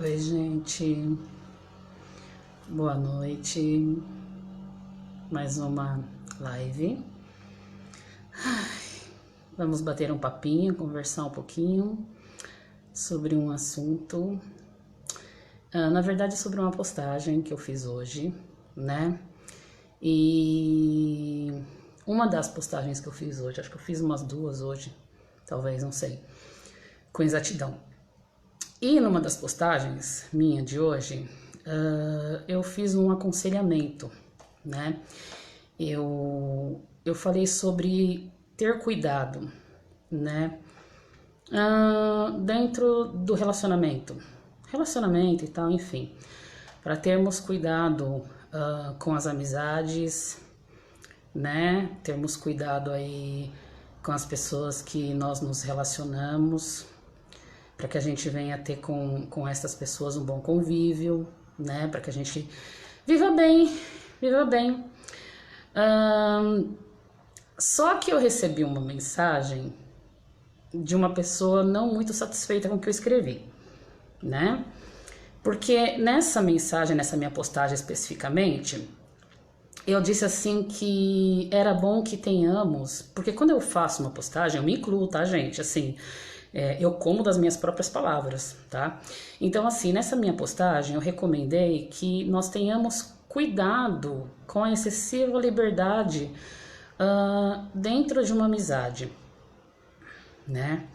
Oi, gente, boa noite. Mais uma live. Vamos bater um papinho, conversar um pouquinho sobre um assunto. Na verdade, sobre uma postagem que eu fiz hoje, né? E uma das postagens que eu fiz hoje, acho que eu fiz umas duas hoje, talvez, não sei, com exatidão. E numa das postagens minha de hoje, eu fiz um aconselhamento, né? Eu falei sobre ter cuidado, né? Dentro do relacionamento e tal, enfim, para termos cuidado com as amizades, né? Termos cuidado aí com as pessoas que nós nos relacionamos, para que a gente venha ter com essas pessoas um bom convívio, né? Para que a gente viva bem. Só que eu recebi uma mensagem de uma pessoa não muito satisfeita com o que eu escrevi, né? Porque nessa mensagem, nessa minha postagem especificamente, eu disse assim que era bom que tenhamos, porque quando eu faço uma postagem, eu me incluo, tá, gente? Assim, eu como das minhas próprias palavras, tá? Então, assim, nessa minha postagem, eu recomendei que nós tenhamos cuidado com a excessiva liberdade dentro de uma amizade, né?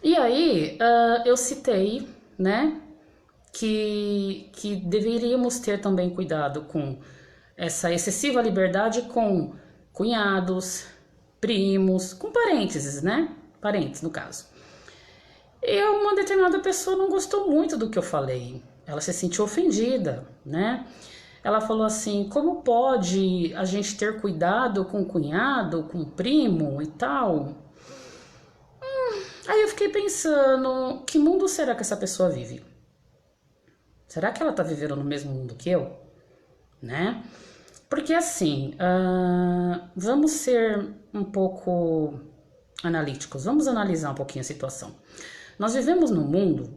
E aí, eu citei, né, que deveríamos ter também cuidado com essa excessiva liberdade com cunhados, primos, com parênteses, né? Parentes, no caso. E uma determinada pessoa não gostou muito do que eu falei. Ela se sentiu ofendida, né? Ela falou assim, como pode a gente ter cuidado com o cunhado, com o primo e tal? Aí eu fiquei pensando, que mundo será que essa pessoa vive? Será que ela tá vivendo no mesmo mundo que eu? Né? Porque assim, vamos ser um pouco analíticos, vamos analisar um pouquinho a situação. Nós vivemos num mundo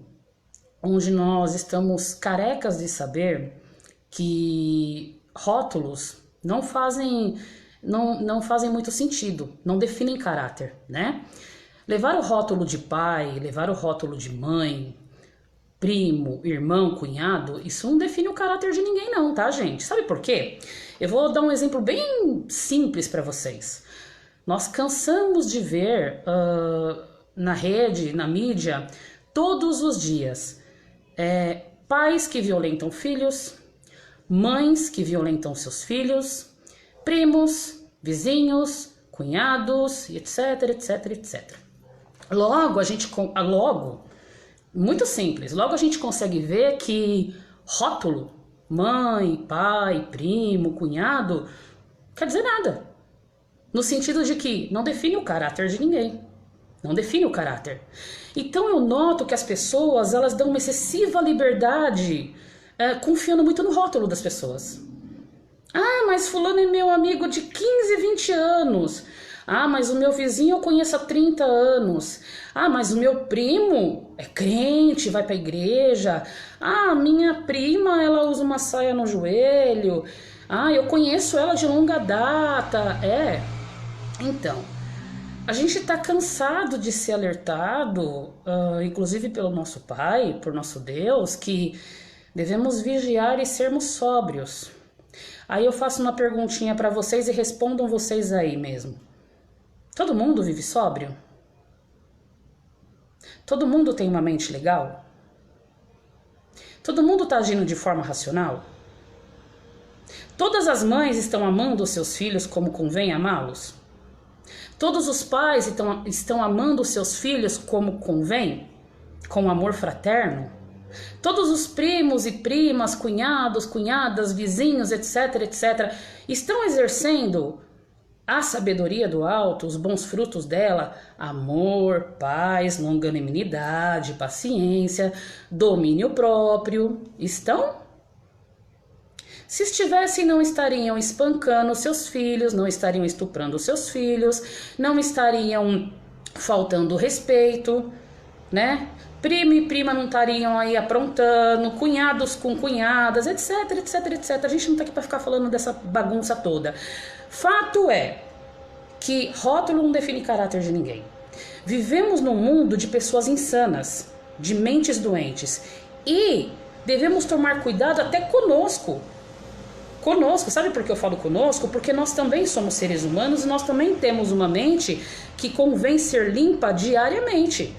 onde nós estamos carecas de saber que rótulos não fazem muito sentido, não definem caráter, né? Levar o rótulo de pai, levar o rótulo de mãe, primo, irmão, cunhado, isso não define o caráter de ninguém não, tá, gente? Sabe por quê? Eu vou dar um exemplo bem simples para vocês. Nós cansamos de ver na rede, na mídia, todos os dias, pais que violentam filhos, mães que violentam seus filhos, primos, vizinhos, cunhados, etc, etc, etc. Muito simples, logo a gente consegue ver que rótulo, mãe, pai, primo, cunhado, quer dizer nada. No sentido de que não define o caráter de ninguém. Não define o caráter. Então eu noto que as pessoas, elas dão uma excessiva liberdade, confiando muito no rótulo das pessoas. Ah, mas fulano é meu amigo de 15, 20 anos. Ah, mas o meu vizinho eu conheço há 30 anos. Ah, mas o meu primo é crente, vai pra igreja. Ah, minha prima, ela usa uma saia no joelho. Ah, eu conheço ela de longa data. Então, a gente tá cansado de ser alertado, inclusive pelo nosso Pai, por nosso Deus, que devemos vigiar e sermos sóbrios. Aí eu faço uma perguntinha pra vocês e respondam vocês aí mesmo. Todo mundo vive sóbrio? Todo mundo tem uma mente legal? Todo mundo tá agindo de forma racional? Todas as mães estão amando os seus filhos como convém amá-los? Todos os pais estão amando os seus filhos como convém? Com amor fraterno? Todos os primos e primas, cunhados, cunhadas, vizinhos, etc, etc, estão exercendo a sabedoria do alto, os bons frutos dela, amor, paz, longanimidade, paciência, domínio próprio, estão? Se estivessem, não estariam espancando seus filhos, não estariam estuprando seus filhos, não estariam faltando respeito, né? primo e prima não estariam aí aprontando, cunhados com cunhadas, etc, etc, etc. A gente não tá aqui para ficar falando dessa bagunça toda. Fato é que rótulo não define caráter de ninguém. Vivemos num mundo de pessoas insanas, de mentes doentes, e devemos tomar cuidado até conosco. Conosco, sabe por que eu falo conosco? Porque nós também somos seres humanos e nós também temos uma mente que convém ser limpa diariamente.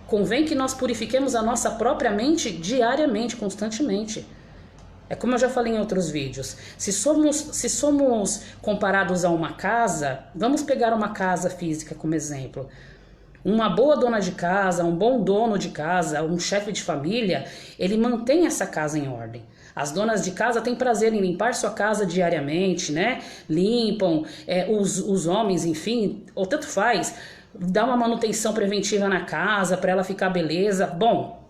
Convém que nós purifiquemos a nossa própria mente diariamente, constantemente. É como eu já falei em outros vídeos. Se somos comparados a uma casa, vamos pegar uma casa física como exemplo. Uma boa dona de casa, um bom dono de casa, um chefe de família, ele mantém essa casa em ordem. As donas de casa têm prazer em limpar sua casa diariamente, né? Limpam, os homens, enfim, ou tanto faz, dá uma manutenção preventiva na casa para ela ficar beleza. Bom,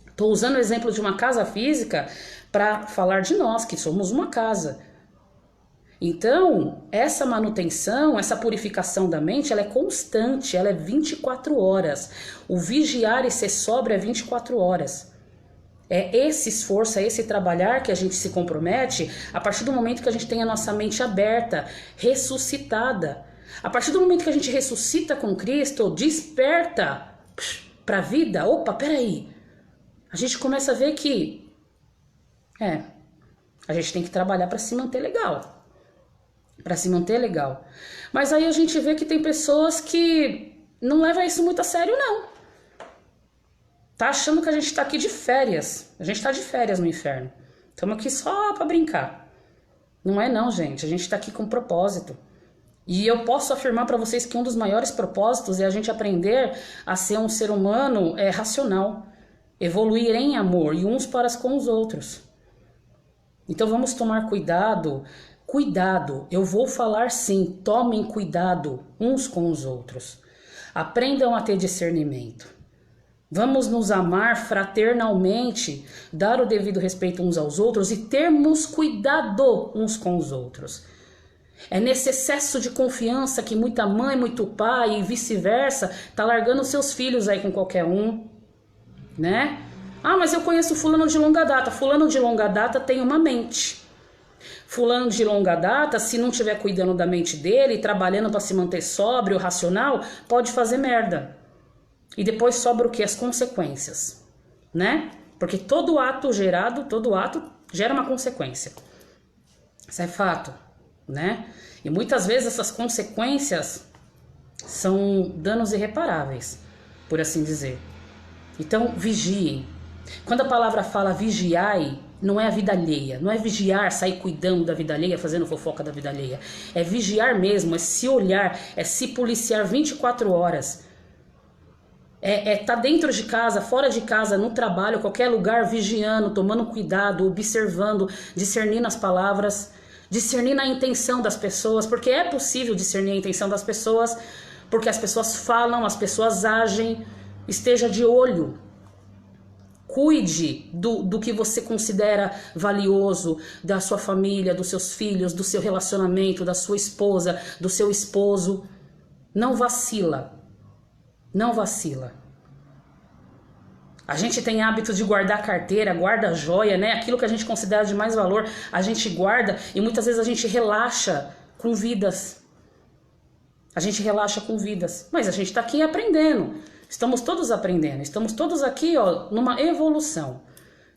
estou usando o exemplo de uma casa física para falar de nós, que somos uma casa. Então, essa manutenção, essa purificação da mente, ela é constante, ela é 24 horas. O vigiar e ser sóbrio é 24 horas. É esse esforço, é esse trabalhar que a gente se compromete a partir do momento que a gente tem a nossa mente aberta, ressuscitada. A partir do momento que a gente ressuscita com Cristo, desperta para a vida, opa, peraí. A gente começa a ver que a gente tem que trabalhar para se manter legal. Para se manter legal. Mas aí a gente vê que tem pessoas que não levam isso muito a sério, não. Tá achando que a gente tá aqui de férias. A gente tá de férias no inferno. Estamos aqui só para brincar. Não é não, gente. A gente tá aqui com propósito. E eu posso afirmar para vocês que um dos maiores propósitos é a gente aprender a ser um ser humano racional. Evoluir em amor e uns para com os outros. Então vamos tomar cuidado. Cuidado, eu vou falar sim, tomem cuidado uns com os outros. Aprendam a ter discernimento. Vamos nos amar fraternalmente, dar o devido respeito uns aos outros e termos cuidado uns com os outros. É nesse excesso de confiança que muita mãe, muito pai e vice-versa tá largando seus filhos aí com qualquer um, né? Ah, mas eu conheço fulano de longa data. Fulano de longa data tem uma mente. Fulano de longa data, se não estiver cuidando da mente dele, trabalhando para se manter sóbrio, racional, pode fazer merda. E depois sobra o que? As consequências, né? Porque todo ato gera uma consequência. Isso é fato, né? E muitas vezes essas consequências são danos irreparáveis, por assim dizer. Então, vigiem. Quando a palavra fala vigiai, não é a vida alheia, não é vigiar, sair cuidando da vida alheia, fazendo fofoca da vida alheia. É vigiar mesmo, é se olhar, é se policiar 24 horas. É tá dentro de casa, fora de casa, no trabalho, qualquer lugar, vigiando, tomando cuidado, observando, discernindo as palavras, discernindo a intenção das pessoas, porque é possível discernir a intenção das pessoas, porque as pessoas falam, as pessoas agem, esteja de olho. Cuide do que você considera valioso, da sua família, dos seus filhos, do seu relacionamento, da sua esposa, do seu esposo. Não vacila. Não vacila. A gente tem hábito de guardar carteira, guarda joia, né? Aquilo que a gente considera de mais valor, a gente guarda e muitas vezes a gente relaxa com vidas. A gente relaxa com vidas. Mas a gente tá aqui aprendendo. Estamos todos aprendendo, estamos todos aqui, ó, numa evolução.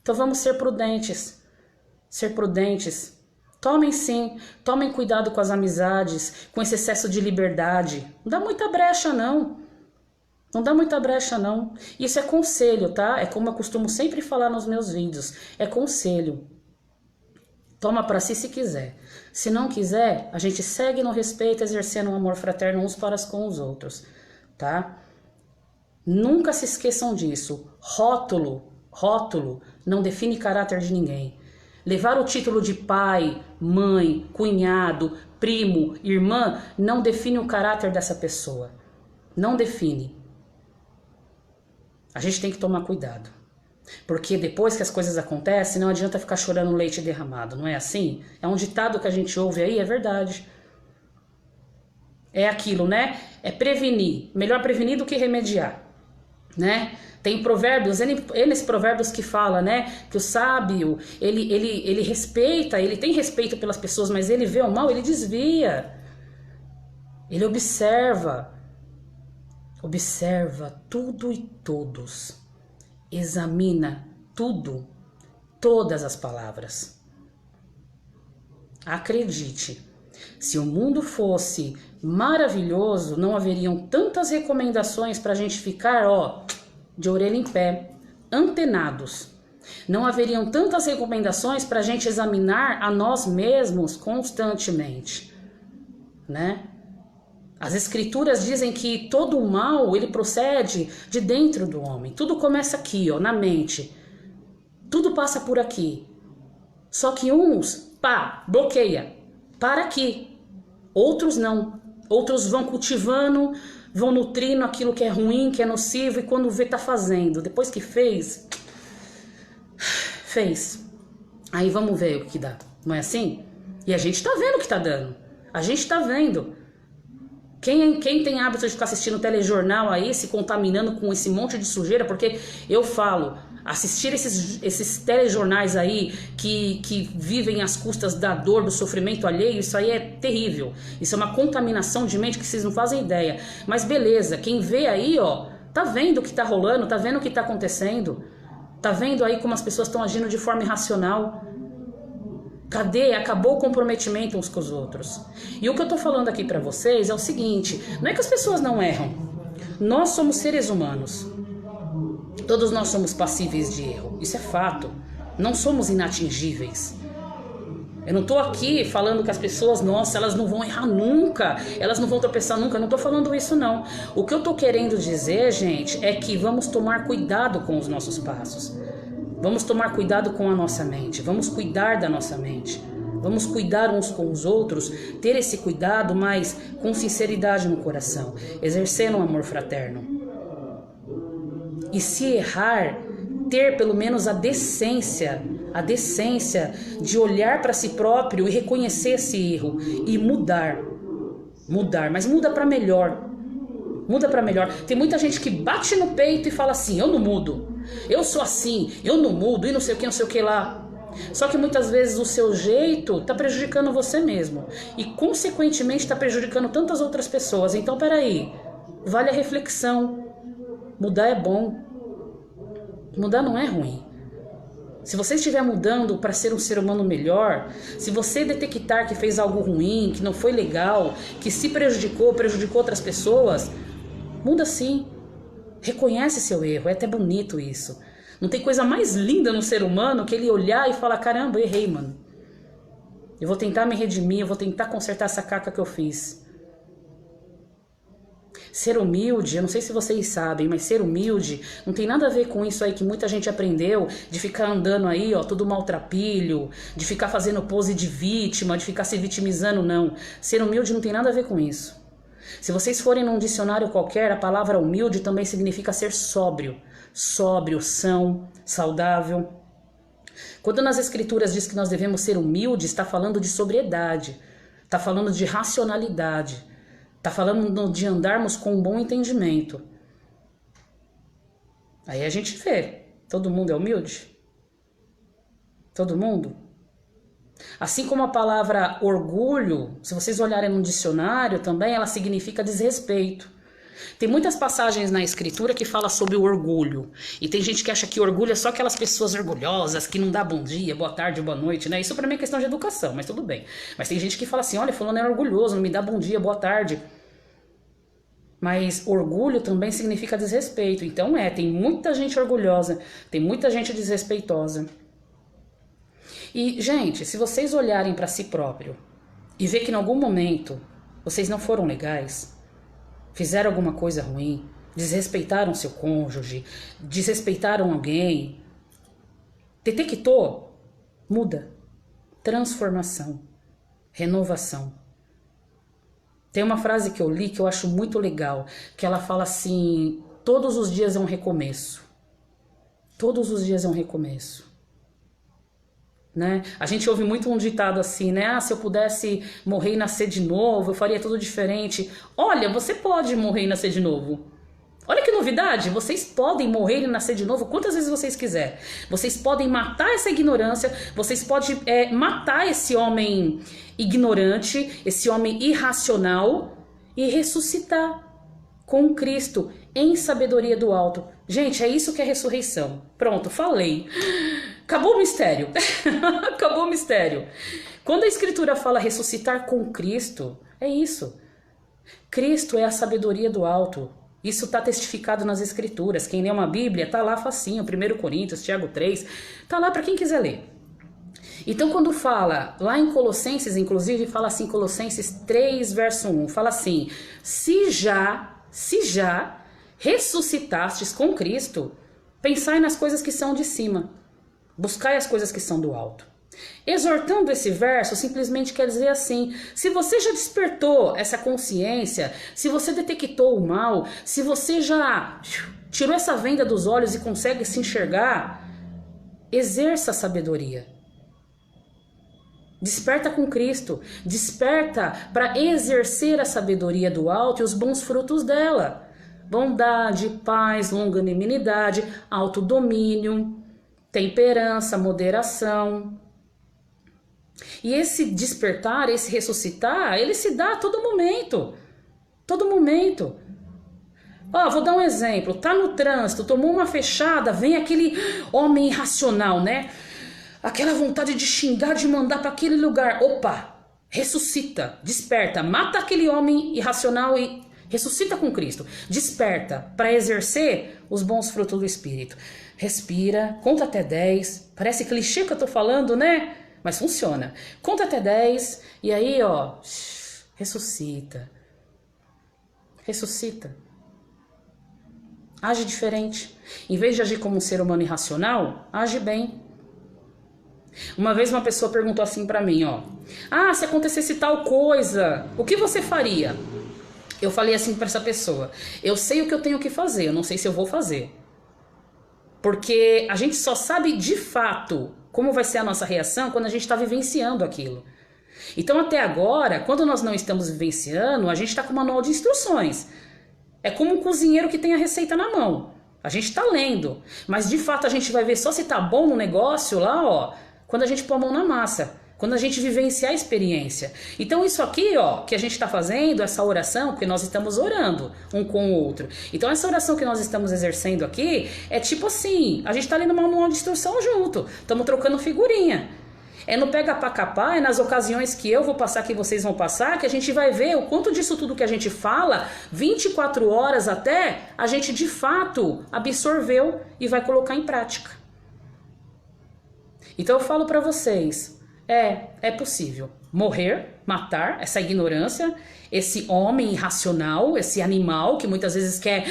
Então vamos ser prudentes. Ser prudentes. Tomem cuidado com as amizades, com esse excesso de liberdade. Não dá muita brecha, não. Não dá muita brecha, não. Isso é conselho, tá? É como eu costumo sempre falar nos meus vídeos. É conselho. Toma pra si se quiser. Se não quiser, a gente segue no respeito, exercendo um amor fraterno uns para com os outros, tá? Nunca se esqueçam disso. Rótulo não define caráter de ninguém. Levar o título de pai, mãe, cunhado, primo, irmã não define o caráter dessa pessoa. Não define. A gente tem que tomar cuidado. Porque depois que as coisas acontecem, não adianta ficar chorando leite derramado, não é assim? É um ditado que a gente ouve aí, é verdade. É aquilo, né? É prevenir. Melhor prevenir do que remediar. né? Tem provérbios, N provérbios que fala, né, que o sábio, ele respeita, ele tem respeito pelas pessoas, mas ele vê o mal, ele desvia. Ele observa tudo e todos. Examina tudo, todas as palavras. Acredite, se o mundo fosse maravilhoso, não haveriam tantas recomendações para a gente ficar, ó, de orelha em pé, antenados. Não haveriam tantas recomendações para a gente examinar a nós mesmos constantemente, né? As escrituras dizem que todo o mal, ele procede de dentro do homem. Tudo começa aqui, ó, na mente. Tudo passa por aqui. Só que uns, bloqueia. Para aqui. Outros não. Outros vão cultivando, vão nutrindo aquilo que é ruim, que é nocivo, e quando vê, tá fazendo. Depois que fez. Aí vamos ver o que dá. Não é assim? E a gente tá vendo o que tá dando. A gente tá vendo. Quem tem hábito de ficar assistindo telejornal aí, se contaminando com esse monte de sujeira, porque eu falo, assistir esses telejornais aí que vivem às custas da dor, do sofrimento alheio, isso aí é terrível. Isso é uma contaminação de mente que vocês não fazem ideia. Mas beleza, quem vê aí, ó, tá vendo o que tá rolando, tá vendo o que tá acontecendo, tá vendo aí como as pessoas estão agindo de forma irracional. Cadê? Acabou o comprometimento uns com os outros. E o que eu tô falando aqui pra vocês é o seguinte, não é que as pessoas não erram. Nós somos seres humanos. Todos nós somos passíveis de erro. Isso é fato. Não somos inatingíveis. Eu não tô aqui falando que as pessoas, nossa, elas não vão errar nunca. Elas não vão tropeçar nunca. Eu não tô falando isso, não. O que eu tô querendo dizer, gente, é que vamos tomar cuidado com os nossos passos. Vamos tomar cuidado com a nossa mente, vamos cuidar da nossa mente, vamos cuidar uns com os outros, ter esse cuidado, mas com sinceridade no coração, exercendo um amor fraterno. E se errar, ter pelo menos a decência de olhar para si próprio e reconhecer esse erro e mudar, mas muda para melhor. Muda para melhor. Tem muita gente que bate no peito e fala assim, eu não mudo, eu sou assim, eu não mudo, e não sei o que lá. Só que muitas vezes o seu jeito está prejudicando você mesmo. E consequentemente está prejudicando tantas outras pessoas. Então peraí, vale a reflexão. Mudar é bom. Mudar não é ruim. Se você estiver mudando para ser um ser humano melhor, se você detectar que fez algo ruim, que não foi legal, que se prejudicou outras pessoas, muda sim. Reconhece seu erro, é até bonito isso. Não tem coisa mais linda no ser humano que ele olhar e falar, caramba, eu errei, mano. Eu vou tentar me redimir, eu vou tentar consertar essa caca que eu fiz. Ser humilde, eu não sei se vocês sabem, mas ser humilde não tem nada a ver com isso aí que muita gente aprendeu, de ficar andando aí, ó, tudo maltrapilho, de ficar fazendo pose de vítima, de ficar se vitimizando, não. Ser humilde não tem nada a ver com isso. Se vocês forem num dicionário qualquer, a palavra humilde também significa ser sóbrio. Sóbrio, são, saudável. Quando nas escrituras diz que nós devemos ser humildes, está falando de sobriedade, está falando de racionalidade, está falando de andarmos com um bom entendimento. Aí a gente vê, todo mundo é humilde? Todo mundo? Assim como a palavra orgulho, se vocês olharem no dicionário também, ela significa desrespeito. Tem muitas passagens na escritura que fala sobre o orgulho. E tem gente que acha que orgulho é só aquelas pessoas orgulhosas, que não dá bom dia, boa tarde, boa noite, né? Isso pra mim é questão de educação, mas tudo bem. Mas tem gente que fala assim, olha, fulano é orgulhoso, não me dá bom dia, boa tarde. Mas orgulho também significa desrespeito. Então tem muita gente orgulhosa, tem muita gente desrespeitosa. E, gente, se vocês olharem para si próprio e ver que em algum momento vocês não foram legais, fizeram alguma coisa ruim, desrespeitaram seu cônjuge, desrespeitaram alguém, detectou, muda. Transformação, renovação. Tem uma frase que eu li que eu acho muito legal, que ela fala assim, todos os dias é um recomeço. Todos os dias é um recomeço. Né? A gente ouve muito um ditado assim, né? Se eu pudesse morrer e nascer de novo, eu faria tudo diferente. Olha, você pode morrer e nascer de novo. Olha que novidade, vocês podem morrer e nascer de novo quantas vezes vocês quiserem. Vocês podem matar essa ignorância, vocês podem matar esse homem ignorante, esse homem irracional e ressuscitar com Cristo em sabedoria do alto. Gente, é isso que é ressurreição. Pronto, falei. Acabou o mistério. Acabou o mistério. Quando a Escritura fala ressuscitar com Cristo, é isso. Cristo é a sabedoria do alto. Isso está testificado nas Escrituras. Quem lê uma Bíblia, está lá facinho. 1 Coríntios, Tiago 3. Está lá para quem quiser ler. Então quando fala, lá em Colossenses, inclusive, fala assim, Colossenses 3, verso 1. Fala assim, se já ressuscitastes com Cristo, pensai nas coisas que são de cima. Buscai as coisas que são do alto. Exortando esse verso simplesmente quer dizer assim, se você já despertou essa consciência, se você detectou o mal, se você já tirou essa venda dos olhos e consegue se enxergar, exerça a sabedoria. Desperta com Cristo, desperta para exercer a sabedoria do alto e os bons frutos dela. Bondade, paz, longanimidade, autodomínio, temperança, moderação. E esse despertar, esse ressuscitar, ele se dá a todo momento. Todo momento. Vou dar um exemplo. Tá no trânsito, tomou uma fechada, vem aquele homem irracional, né? Aquela vontade de xingar, de mandar para aquele lugar. Opa, ressuscita, desperta, mata aquele homem irracional e ressuscita com Cristo. Desperta para exercer os bons frutos do Espírito. Respira, conta até 10. Parece clichê que eu tô falando, né? Mas funciona. Conta até 10 e aí, ressuscita. Ressuscita. Age diferente. Em vez de agir como um ser humano irracional, age bem. Uma vez uma pessoa perguntou assim pra mim, se acontecesse tal coisa, o que você faria? Eu falei assim pra essa pessoa, eu sei o que eu tenho que fazer, eu não sei se eu vou fazer. Porque a gente só sabe de fato como vai ser a nossa reação quando a gente está vivenciando aquilo. Então até agora, quando nós não estamos vivenciando, a gente está com o manual de instruções. É como um cozinheiro que tem a receita na mão. A gente está lendo, mas de fato a gente vai ver só se tá bom no negócio lá, quando a gente pôr a mão na massa, quando a gente vivenciar a experiência. Então isso aqui, que a gente está fazendo, essa oração, porque nós estamos orando um com o outro. Então essa oração que nós estamos exercendo aqui é tipo assim, a gente está lendo uma manual de instrução junto, estamos trocando figurinha. É no pega pra capar, é nas ocasiões que eu vou passar, que vocês vão passar, que a gente vai ver o quanto disso tudo que a gente fala, 24 horas até, a gente de fato absorveu e vai colocar em prática. Então eu falo pra vocês, é possível morrer, matar essa ignorância, esse homem irracional, esse animal que muitas vezes quer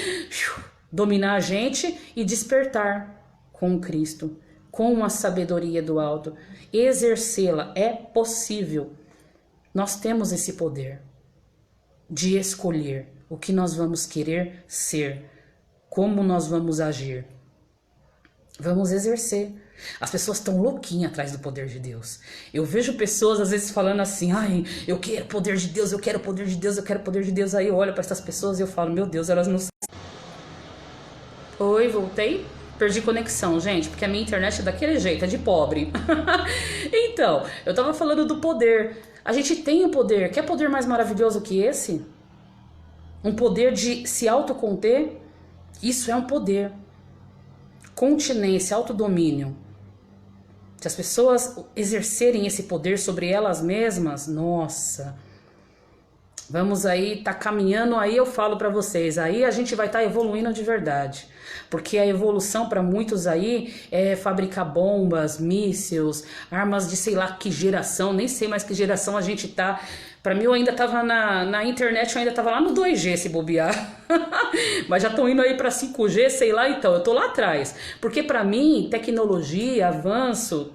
dominar a gente e despertar com Cristo, com a sabedoria do alto, exercê-la. É possível. Nós temos esse poder de escolher o que nós vamos querer ser, como nós vamos agir. Vamos exercer. As pessoas estão louquinhas atrás do poder de Deus. Eu vejo pessoas às vezes falando assim, eu quero poder de Deus, eu quero poder de Deus, eu quero poder de Deus. Aí eu olho para essas pessoas e eu falo, meu Deus, elas não... Oi, voltei? Perdi conexão, gente, porque a minha internet é daquele jeito, é de pobre. Então, eu tava falando do poder. A gente tem o poder. Quer poder mais maravilhoso que esse? Um poder de se autoconter? Isso é um poder. Continência, autodomínio. Se as pessoas exercerem esse poder sobre elas mesmas, nossa, vamos aí, tá caminhando, aí eu falo pra vocês, aí a gente vai estar evoluindo de verdade. Porque a evolução para muitos aí é fabricar bombas, mísseis, armas de sei lá que geração, nem sei mais que geração a gente tá. Para mim eu ainda tava na internet, eu ainda tava lá no 2G se bobear. Mas já estão indo aí para 5G, sei lá, então, eu tô lá atrás. Porque para mim, tecnologia, avanço,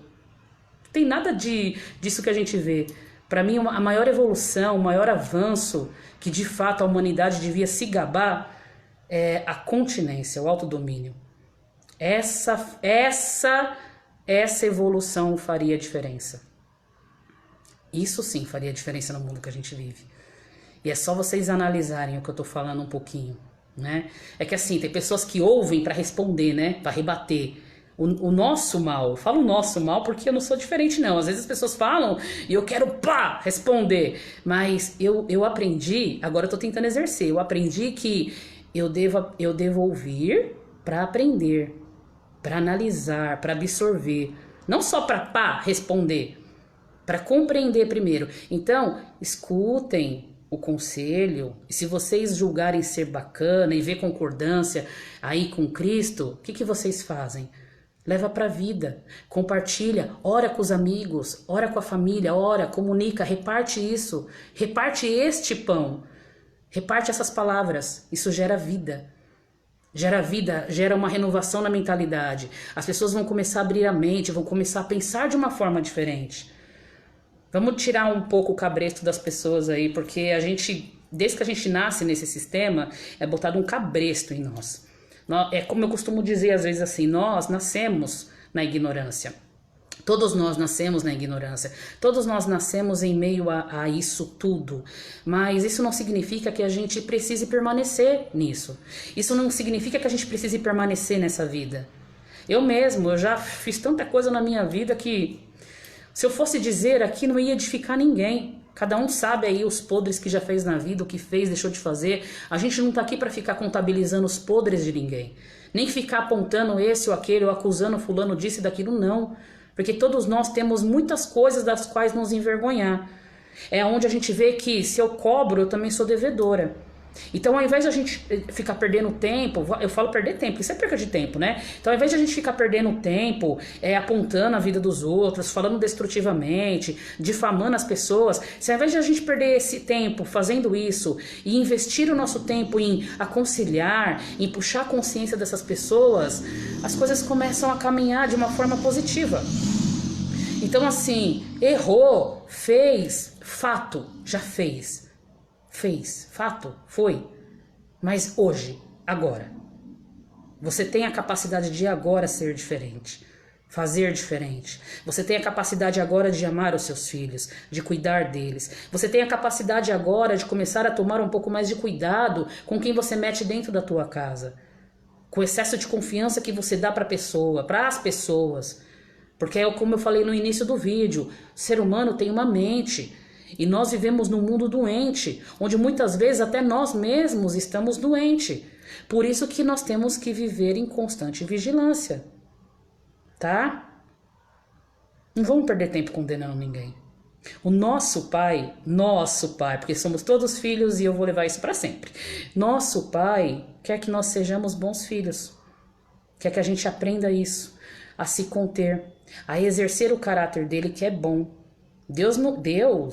não tem nada disso que a gente vê. Para mim, a maior evolução, o maior avanço que de fato a humanidade devia se gabar é a continência, o autodomínio. Essa evolução faria diferença. Isso sim faria diferença no mundo que a gente vive. E é só vocês analisarem o que eu tô falando um pouquinho. né? É que assim, tem pessoas que ouvem para responder, né? Para rebater. O nosso mal, eu falo nosso mal porque eu não sou diferente não. Às vezes as pessoas falam e eu quero pá, responder. Mas eu aprendi, agora eu tô tentando exercer. Eu aprendi que eu devo ouvir para aprender, para analisar, para absorver. Não só para pá, responder, para compreender primeiro. Então, escutem o conselho, e se vocês julgarem ser bacana e ver concordância aí com Cristo, o que vocês fazem? Leva para a vida, compartilha, ora com os amigos, ora com a família, ora, comunica, reparte isso, reparte este pão, reparte essas palavras, isso gera vida, gera uma renovação na mentalidade, as pessoas vão começar a abrir a mente, vão começar a pensar de uma forma diferente. Vamos tirar um pouco o cabresto das pessoas aí, porque a gente, desde que a gente nasce nesse sistema, é botado um cabresto em nós. É como eu costumo dizer às vezes assim, nós nascemos na ignorância. Todos nós nascemos na ignorância. Todos nós nascemos em meio a isso tudo. Mas isso não significa que a gente precise permanecer nisso. Isso não significa que a gente precise permanecer nessa vida. Eu já fiz tanta coisa na minha vida que, se eu fosse dizer aqui, não ia edificar ninguém. Cada um sabe aí os podres que já fez na vida, o que fez, deixou de fazer. A gente não tá aqui para ficar contabilizando os podres de ninguém. Nem ficar apontando esse ou aquele, ou acusando fulano disso e daquilo, não. Porque todos nós temos muitas coisas das quais nos envergonhar. É onde a gente vê que se eu cobro, eu também sou devedora. Então, ao invés de a gente ficar perdendo tempo, eu falo perder tempo, isso é perca de tempo, né? Então, ao invés de a gente ficar perdendo tempo, apontando a vida dos outros, falando destrutivamente, difamando as pessoas, se ao invés de a gente perder esse tempo fazendo isso e investir o nosso tempo em aconselhar, em puxar a consciência dessas pessoas, as coisas começam a caminhar de uma forma positiva. Então, assim, errou, fez, fato, já fez. Fez, fato, foi. Mas hoje, agora, você tem a capacidade de agora ser diferente, fazer diferente. Você tem a capacidade agora de amar os seus filhos, de cuidar deles. Você tem a capacidade agora de começar a tomar um pouco mais de cuidado com quem você mete dentro da tua casa, com o excesso de confiança que você dá para as pessoas. Porque é como eu falei no início do vídeo, o ser humano tem uma mente. E nós vivemos num mundo doente, onde muitas vezes até nós mesmos estamos doentes. Por isso que nós temos que viver em constante vigilância. Tá? Não vamos perder tempo condenando ninguém. O nosso pai, porque somos todos filhos e eu vou levar isso para sempre. Nosso pai quer que nós sejamos bons filhos. Quer que a gente aprenda isso, a se conter, a exercer o caráter dele que é bom. Deus,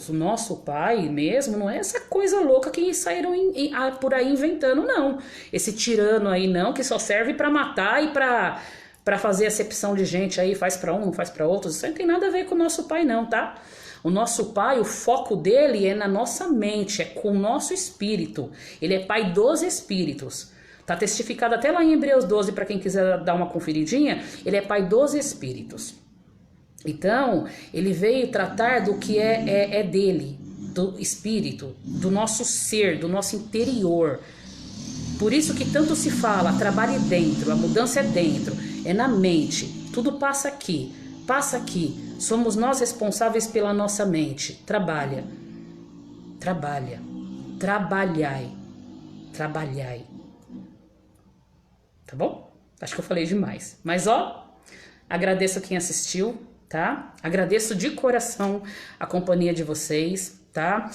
o nosso pai mesmo, não é essa coisa louca que saíram por aí inventando, não. Esse tirano aí, não, que só serve para matar e para fazer acepção de gente aí, faz para um, não faz para outros. Isso não tem nada a ver com o nosso pai, não, tá? O nosso pai, o foco dele é na nossa mente, é com o nosso espírito. Ele é pai dos espíritos. Tá testificado até lá em Hebreus 12, para quem quiser dar uma conferidinha, ele é pai dos espíritos. Então, ele veio tratar do que é dele, do espírito, do nosso ser, do nosso interior. Por isso que tanto se fala, trabalhe dentro, a mudança é dentro, é na mente. Tudo passa aqui, somos nós responsáveis pela nossa mente. Trabalhai. Tá bom? Acho que eu falei demais. Mas agradeço a quem assistiu. Tá? Agradeço de coração a companhia de vocês, tá?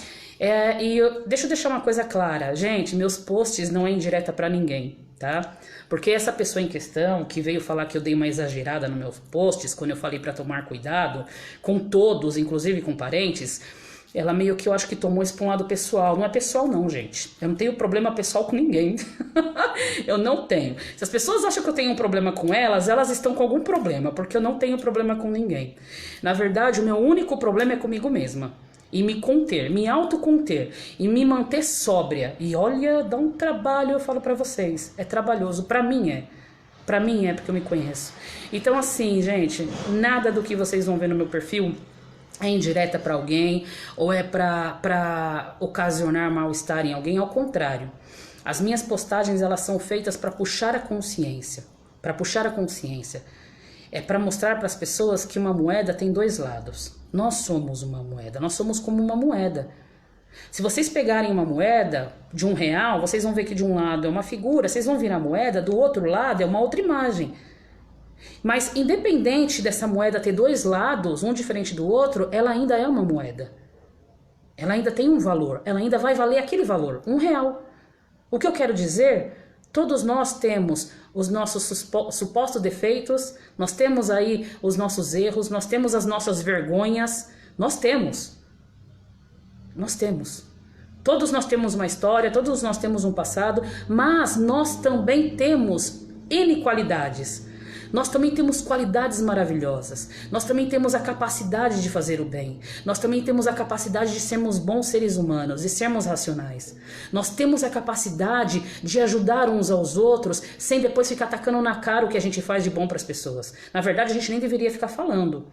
Deixa eu deixar uma coisa clara, gente, meus posts não é indireta pra ninguém, tá? Porque essa pessoa em questão que veio falar que eu dei uma exagerada nos meus posts, quando eu falei pra tomar cuidado, com todos, inclusive com parentes, ela meio que eu acho que tomou isso pra um lado pessoal. Não é pessoal não, gente. Eu não tenho problema pessoal com ninguém. Eu não tenho. Se as pessoas acham que eu tenho um problema com elas estão com algum problema, porque eu não tenho problema com ninguém. Na verdade, o meu único problema é comigo mesma. E me conter, me autoconter e me manter sóbria. E olha, dá um trabalho, eu falo pra vocês. É trabalhoso, pra mim é. Pra mim é, porque eu me conheço. Então assim, gente, nada do que vocês vão ver no meu perfil é indireta para alguém ou é para ocasionar mal-estar em alguém, ao contrário. As minhas postagens, elas são feitas para puxar a consciência. Para puxar a consciência. É para mostrar para as pessoas que uma moeda tem dois lados. Nós somos uma moeda, nós somos como uma moeda. Se vocês pegarem uma moeda de R$1, vocês vão ver que de um lado é uma figura, vocês vão virar a moeda, do outro lado é uma outra imagem. Mas independente dessa moeda ter dois lados, um diferente do outro, ela ainda é uma moeda. Ela ainda tem um valor, ela ainda vai valer aquele valor, R$1. O que eu quero dizer, todos nós temos os nossos supostos defeitos, nós temos aí os nossos erros, nós temos as nossas vergonhas, nós temos. Todos nós temos uma história, todos nós temos um passado, mas nós também temos N qualidades. Nós também temos qualidades maravilhosas. Nós também temos a capacidade de fazer o bem. Nós também temos a capacidade de sermos bons seres humanos e sermos racionais. Nós temos a capacidade de ajudar uns aos outros sem depois ficar tacando na cara o que a gente faz de bom para as pessoas. Na verdade, a gente nem deveria ficar falando,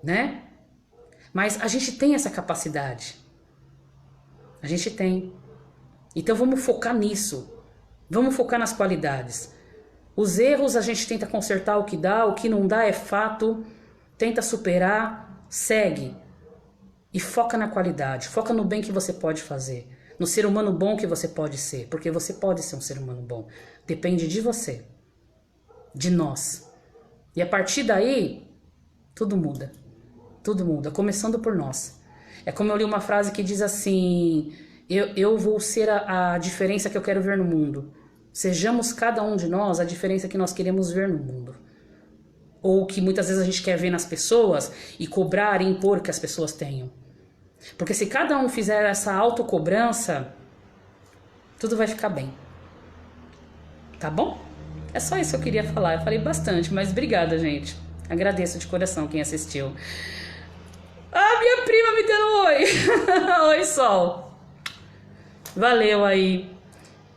né? Mas a gente tem essa capacidade. A gente tem. Então vamos focar nisso. Vamos focar nas qualidades. Os erros a gente tenta consertar o que dá, o que não dá é fato. Tenta superar, segue. E foca na qualidade, foca no bem que você pode fazer. No ser humano bom que você pode ser. Porque você pode ser um ser humano bom. Depende de você. De nós. E a partir daí, tudo muda. Tudo muda, começando por nós. É como eu li uma frase que diz assim: eu vou ser a diferença que eu quero ver no mundo. Sejamos cada um de nós a diferença que nós queremos ver no mundo. Ou que muitas vezes a gente quer ver nas pessoas e cobrar e impor que as pessoas tenham. Porque se cada um fizer essa autocobrança, tudo vai ficar bem. Tá bom? É só isso que eu queria falar. Eu falei bastante, mas obrigada, gente. Agradeço de coração quem assistiu. Ah, minha prima me deu um oi. Oi, Sol. Valeu aí.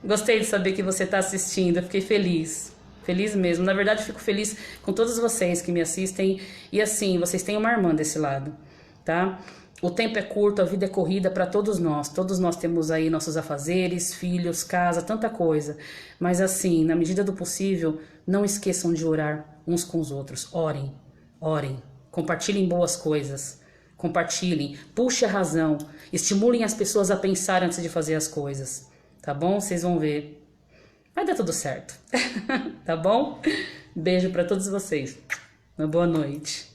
Gostei de saber que você está assistindo. Eu fiquei feliz. Feliz mesmo. Na verdade, eu fico feliz com todos vocês que me assistem. E assim, vocês têm uma irmã desse lado, tá? O tempo é curto, a vida é corrida para todos nós. Todos nós temos aí nossos afazeres, filhos, casa, tanta coisa. Mas assim, na medida do possível, não esqueçam de orar uns com os outros. Orem, orem. Compartilhem boas coisas. Compartilhem, puxe a razão, estimulem as pessoas a pensar antes de fazer as coisas, tá bom? Vocês vão ver, vai dar tudo certo, tá bom? Beijo para todos vocês, uma boa noite.